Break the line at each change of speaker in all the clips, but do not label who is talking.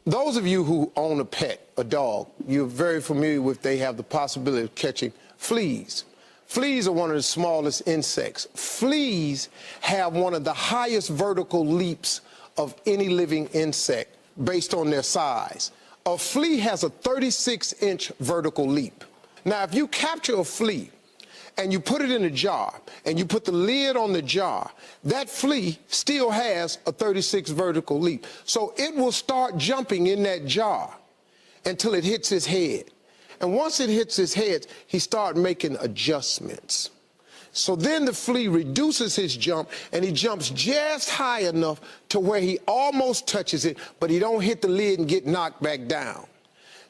Those of you who own a pet, a dog, you're very familiar with they have the possibility of catching fleas. Fleas are one of the smallest insects. Fleas have one of the highest vertical leaps of any living insect based on their size. A flea has a 36-inch vertical leap. Now, if you capture a flea and you put it in a jar and you put the lid on the jar, that flea still has a 36 vertical leap. So it will start jumping in that jar until it hits his head. And once it hits his head, he starts making adjustments. So then the flea reduces his jump and he jumps just high enough to where he almost touches it, but he don't hit the lid and get knocked back down.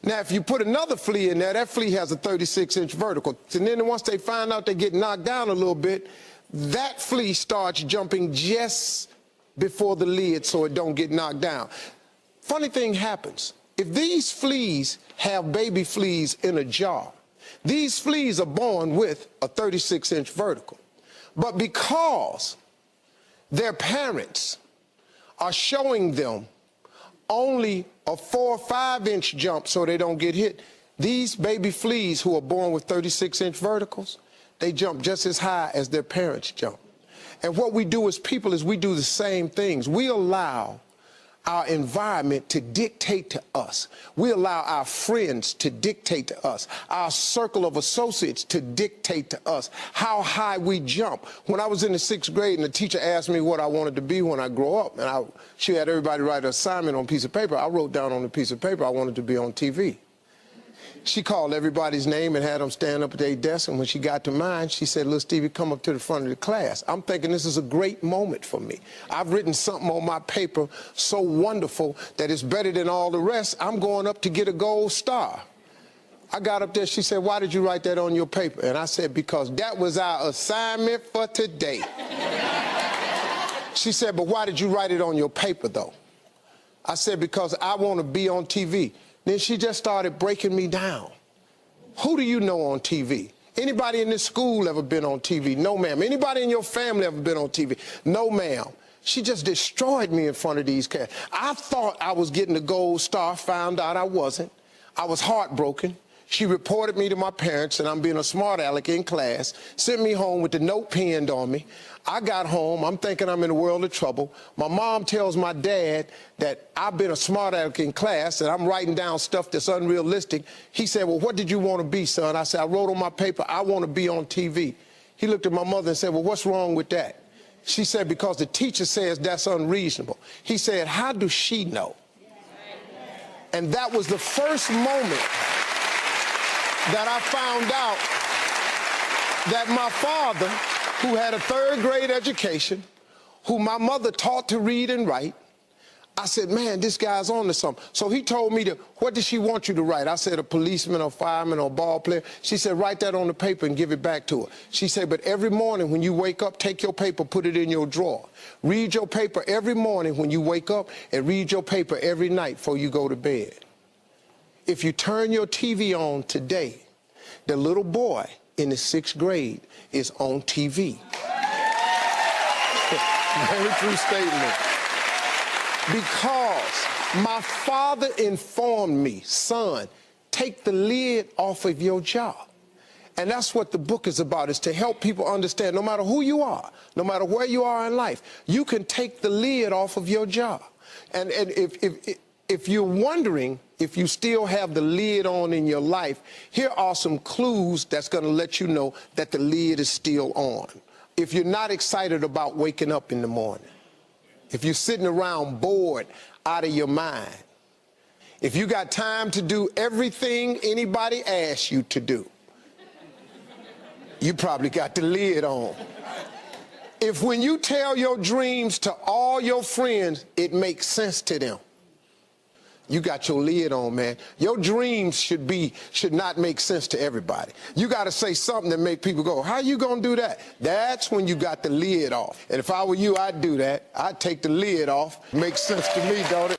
Now, if you put another flea in there, that flea has a 36-inch vertical. And then once they find out they get knocked down a little bit, that flea starts jumping just before the lid so it don't get knocked down. Funny thing happens. If these fleas have baby fleas in a jar, these fleas are born with a 36-inch vertical. But because their parents are showing them only a 4 or 5-inch jump so they don't get hit, these baby fleas who are born with 36-inch verticals, they jump just as high as their parents jump. And what we do as people is we do the same things. We allow our environment to dictate to us. We allow our friends to dictate to us, our circle of associates to dictate to us how high we jump. When I was in the 6th grade and the teacher asked me what I wanted to be when I grow up, and she had everybody write an assignment on a piece of paper, I wrote down on a piece of paper I wanted to be on TV. She called everybody's name and had them stand up at their desk, and when she got to mine, she said, "Little Stevie, come up to the front of the class." I'm thinking this is a great moment for me. I've written something on my paper so wonderful that it's better than all the rest. I'm going up to get a gold star. I got up there, she said, "Why did you write that on your paper?" And I said, "Because that was our assignment for today." She said, "But why did you write it on your paper, though?" I said, "Because I want to be on TV." Then she just started breaking me down. Who do you know on TV? Anybody in this school ever been on TV? No, ma'am. Anybody in your family ever been on TV? No, ma'am. She just destroyed me in front of these cats. I thought I was getting the gold star, found out I wasn't. I was heartbroken. She reported me to my parents, and I'm being a smart aleck in class, sent me home with the note pinned on me. I got home, I'm thinking I'm in a world of trouble. My mom tells my dad that I've been a smart aleck in class, and I'm writing down stuff that's unrealistic. He said, "Well, what did you want to be, son?" I said, "I wrote on my paper, I want to be on TV." He looked at my mother and said, "Well, what's wrong with that?" She said, "Because the teacher says that's unreasonable." He said, "How does she know?" And that was the first moment that I found out that my father, who had a 3rd grade education, who my mother taught to read and write, I said, "Man, this guy's on to something." So he told me what does she want you to write? I said, "A policeman or fireman or ball player." She said, "Write that on the paper and give it back to her." She said, "But every morning when you wake up, take your paper, put it in your drawer. Read your paper every morning when you wake up, and read your paper every night before you go to bed. If you turn your TV on today, the little boy in the 6th grade is on TV." Very true statement. Because my father informed me, "Son, take the lid off of your job." And that's what the book is about, is to help people understand no matter who you are, no matter where you are in life, you can take the lid off of your job. And if you're wondering if you still have the lid on in your life, here are some clues that's going to let you know that the lid is still on. If you're not excited about waking up in the morning, if you're sitting around bored out of your mind, if you got time to do everything anybody asks you to do, you probably got the lid on. If when you tell your dreams to all your friends, it makes sense to them, you got your lid on, man. Your dreams should not make sense to everybody. You got to say something that make people go, "How you going to do that?" That's when you got the lid off. And if I were you, I'd do that. I'd take the lid off. Makes sense to me, don't it?